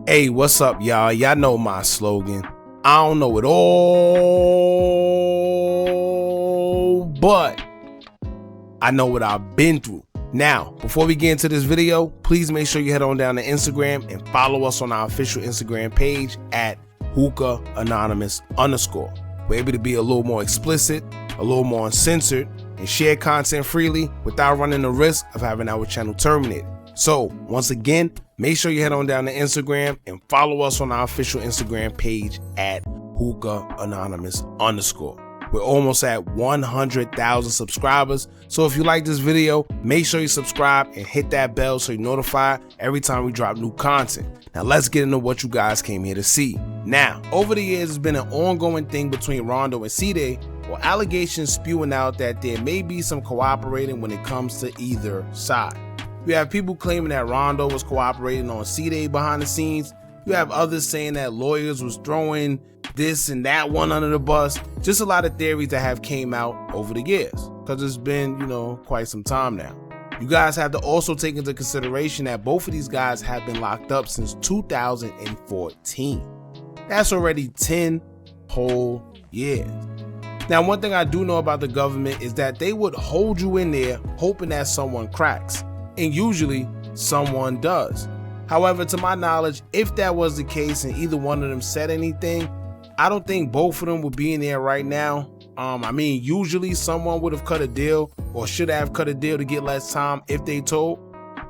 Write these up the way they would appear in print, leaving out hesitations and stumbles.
Hey, what's up, y'all? Y'all know my slogan. I don't know it all, but I know what I've been through. Now, before we get into this video, please make sure you head on down to Instagram and follow us on our official Instagram page at Hookah Anonymous _. We're able to be a little more explicit, a little more uncensored, and share content freely without running the risk of having our channel terminated. So, once again, make sure you head on down to Instagram and follow us on our official Instagram page at Hookah Anonymous _. We're almost at 100,000 subscribers. So if you like this video, make sure you subscribe and hit that bell so you're notified every time we drop new content. Now let's get into what you guys came here to see. Now, over the years, it's been an ongoing thing between Rondo and Ceday, or allegations spewing out that there may be some cooperating when it comes to either side. You have people claiming that Rondo was cooperating on Ceday behind the scenes. You have others saying that lawyers was throwing this and that one under the bus. Just a lot of theories that have came out over the years, because it's been, quite some time now. You guys have to also take into consideration that both of these guys have been locked up since 2014. That's already 10 whole years. Now, one thing I do know about the government is that they would hold you in there hoping that someone cracks. And usually someone does. However, to my knowledge, if that was the case and either one of them said anything, I don't think both of them would be in there right now. Usually someone would have cut a deal or should have cut a deal to get less time if they told.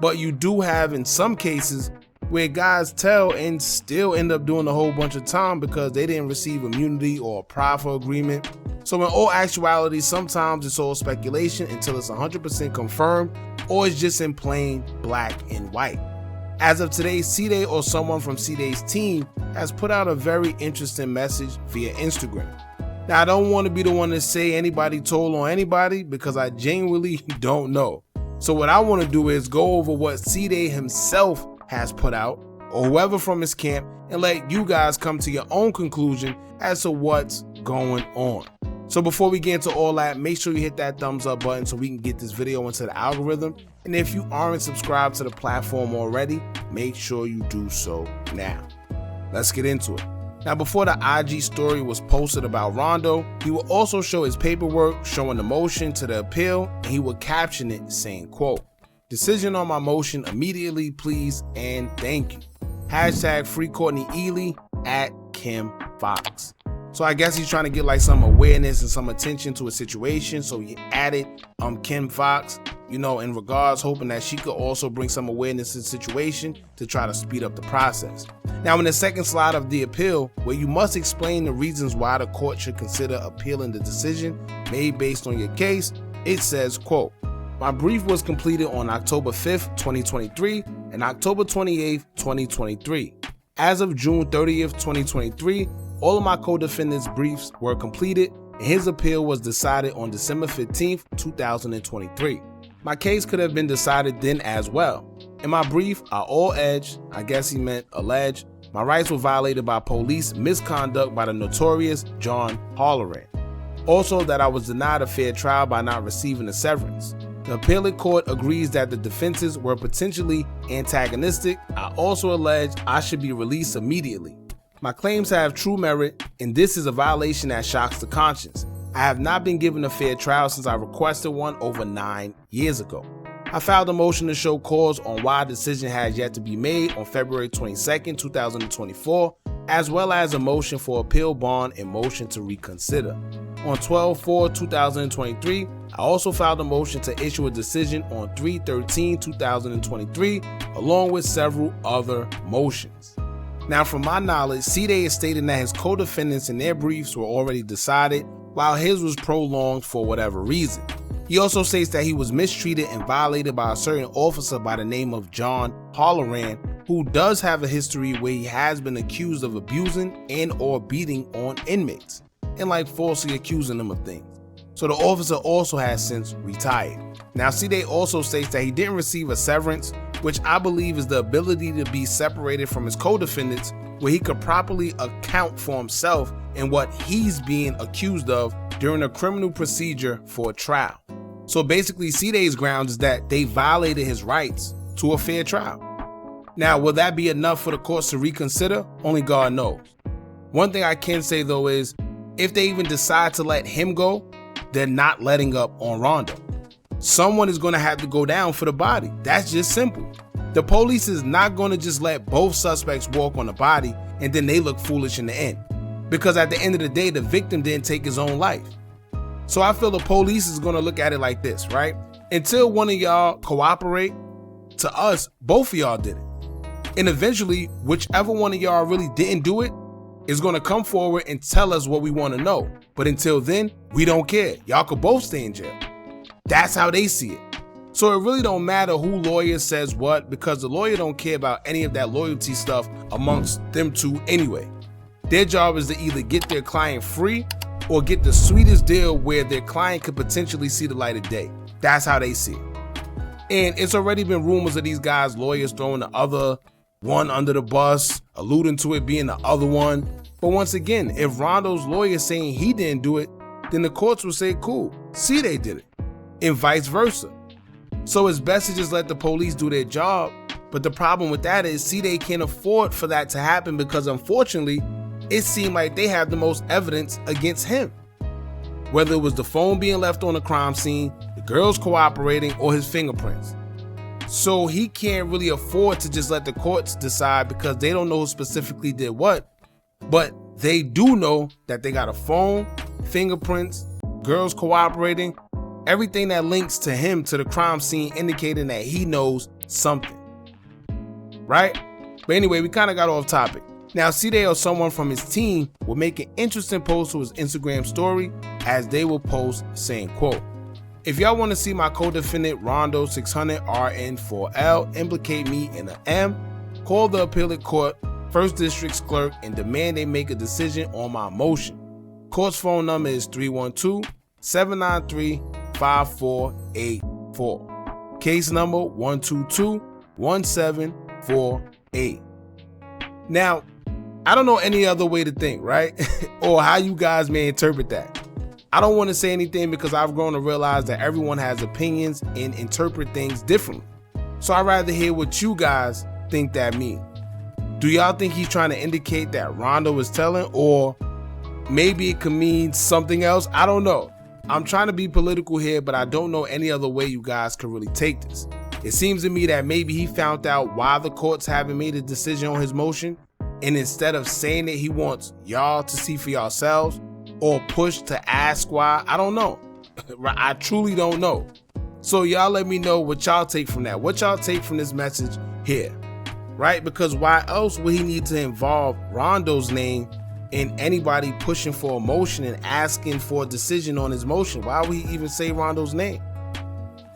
But you do have in some cases where guys tell and still end up doing a whole bunch of time because they didn't receive immunity or a proffer agreement. So in all actuality, sometimes it's all speculation until it's 100% confirmed, or it's just in plain black and white. As of today, Ceday or someone from Ceday's team has put out a very interesting message via Instagram. Now, I don't want to be the one to say anybody told on anybody because I genuinely don't know. So what I want to do is go over what Ceday himself has put out, or whoever from his camp, and let you guys come to your own conclusion as to what's going on. So before we get into all that, make sure you hit that thumbs up button so we can get this video into the algorithm. And if you aren't subscribed to the platform already, make sure you do so now. Let's get into it. Now, before the IG story was posted about Rondo, he would also show his paperwork showing the motion to the appeal, and he would caption it saying, quote, "Decision on my motion immediately, please and thank you. Hashtag free Courtney Ely at Kim Fox." So I guess he's trying to get like some awareness and some attention to a situation. So he added Kim Fox, in regards, hoping that she could also bring some awareness to the situation to try to speed up the process. Now, in the second slide of the appeal, where you must explain the reasons why the court should consider appealing the decision made based on your case, it says, quote, "My brief was completed on October 5th, 2023 and October 28th, 2023. As of June 30th, 2023, all of my co-defendants' briefs were completed, and his appeal was decided on December 15th, 2023. My case could have been decided then as well. In my brief, I all edged, I guess he meant alleged, my rights were violated by police misconduct by the notorious John Halloran. Also, that I was denied a fair trial by not receiving a severance. The appellate court agrees that the defenses were potentially antagonistic. I also allege I should be released immediately. My claims have true merit, and this is a violation that shocks the conscience. I have not been given a fair trial since I requested one over 9 years ago. I filed a motion to show cause on why a decision has yet to be made on February 22nd, 2024, as well as a motion for appeal bond and motion to reconsider. On 12/4/2023, I also filed a motion to issue a decision on 3/13/2023, along with several other motions. Now, from my knowledge, Ceday is stating that his co-defendants in their briefs were already decided, while his was prolonged for whatever reason. He also states that he was mistreated and violated by a certain officer by the name of John Halloran, who does have a history where he has been accused of abusing and or beating on inmates, and falsely accusing them of things. So the officer also has since retired. Now, Ceday also states that he didn't receive a severance, which I believe is the ability to be separated from his co-defendants, where he could properly account for himself and what he's being accused of during a criminal procedure for a trial. So basically, Ceday's grounds is that they violated his rights to a fair trial. Now, will that be enough for the courts to reconsider? Only God knows. One thing I can say though is, if they even decide to let him go, they're not letting up on Rondo. Someone is going to have to go down for the body. That's just simple. The police is not going to just let both suspects walk on the body and then they look foolish in the end. Because at the end of the day, the victim didn't take his own life. So I feel the police is going to look at it like this, right? Until one of y'all cooperate, to us, both of y'all did it. And eventually, whichever one of y'all really didn't do it is going to come forward and tell us what we want to know. But until then, we don't care. Y'all could both stay in jail. That's how they see it. So it really don't matter who lawyer says what, because the lawyer don't care about any of that loyalty stuff amongst them two anyway. Their job is to either get their client free or get the sweetest deal where their client could potentially see the light of day. That's how they see it. And it's already been rumors of these guys' lawyers throwing the other one under the bus, alluding to it being the other one. But once again, if Rondo's lawyer is saying he didn't do it, then the courts will say, cool, Ceday did it, and vice versa. So it's best to just let the police do their job. But the problem with that is Ceday can't afford for that to happen, because unfortunately, it seemed like they have the most evidence against him. Whether it was the phone being left on the crime scene, the girls cooperating, or his fingerprints. So he can't really afford to just let the courts decide, because they don't know who specifically did what. But they do know that they got a phone, fingerprints, girls cooperating, everything that links to him to the crime scene, indicating that he knows something. Right? But anyway, we kind of got off topic. Now, Ceday or someone from his team will make an interesting post to his Instagram story, as they will post saying, quote, "If y'all want to see my co-defendant Rondo 600 RN4L implicate me in an M, call the appellate court, 1st District's clerk, and demand they make a decision on my motion. Court's phone number is 312-793-5484. Case number 122-1748. Now, I don't know any other way to think, right? Or how you guys may interpret that. I don't want to say anything, because I've grown to realize that everyone has opinions and interpret things differently. So I'd rather hear what you guys think that means. Do y'all think he's trying to indicate that Rondo is telling, or maybe it could mean something else? I don't know. I'm trying to be political here, but I don't know any other way you guys could really take this. It seems to me that maybe he found out why the courts haven't made a decision on his motion, and instead of saying that, he wants y'all to see for yourselves, or push to ask why. I don't know. I truly don't know. So y'all let me know what y'all take from that. What y'all take from this message here, right? Because why else would he need to involve Rondo's name in anybody pushing for a motion and asking for a decision on his motion? Why would he even say Rondo's name,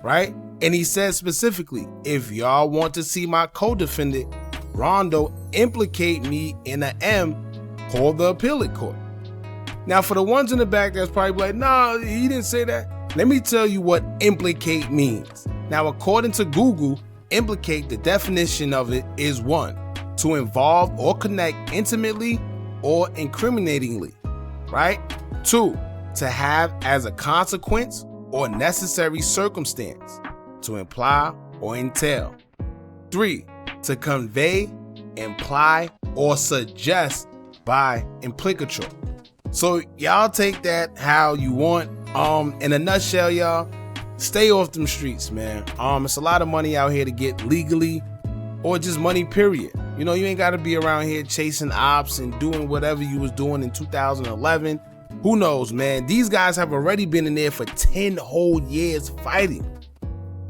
right? And he says specifically, if y'all want to see my co-defendant Rondo implicate me in an M, call the appellate court. Now, for the ones in the back that's probably like, nah, he didn't say that. Let me tell you what implicate means. Now, according to Google, implicate, the definition of it is 1, to involve or connect intimately or incriminatingly, right? 2, to have as a consequence or necessary circumstance, to imply or entail. 3, to convey, imply, or suggest by implicature. So y'all take that how you want. In a nutshell, y'all, stay off them streets, man. It's a lot of money out here to get legally, or just money, period. You know, you ain't got to be around here chasing ops and doing whatever you was doing in 2011. Who knows, man? These guys have already been in there for 10 whole years fighting.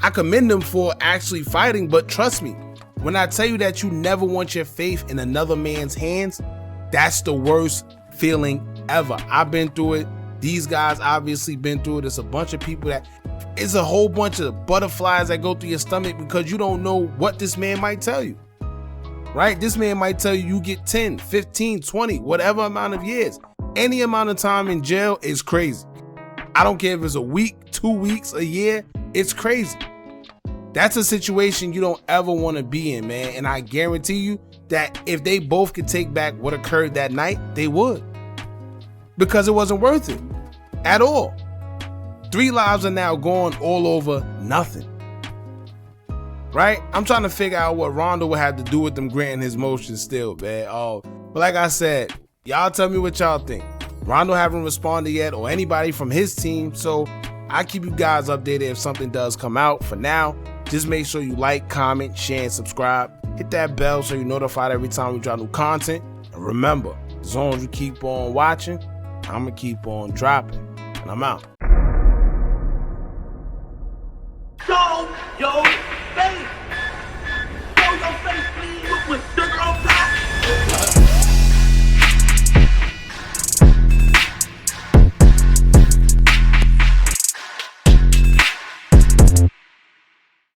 I commend them for actually fighting, but trust me, when I tell you that you never want your faith in another man's hands, that's the worst feeling ever. I've been through it. These guys obviously been through it. It's a bunch of people that, it's a whole bunch of butterflies that go through your stomach, because you don't know what this man might tell you, right? This man might tell you get 10, 15, 20, whatever amount of years. Any amount of time in jail is crazy. I don't care if it's a week, 2 weeks, a year, it's crazy. That's a situation you don't ever want to be in, man. And I guarantee you that if they both could take back what occurred that night, they would. Because it wasn't worth it at all. 3 lives are now gone all over nothing. right? I'm trying to figure out what Rondo would have to do with them granting his motion still, man. But like I said, y'all tell me what y'all think. Rondo haven't responded yet, or anybody from his team, so I keep you guys updated if something does come out. For now, just make sure you like, comment, share, and subscribe. Hit that bell so you're notified every time we drop new content. And remember, as long as you keep on watching, I'm going to keep on dropping. And I'm out.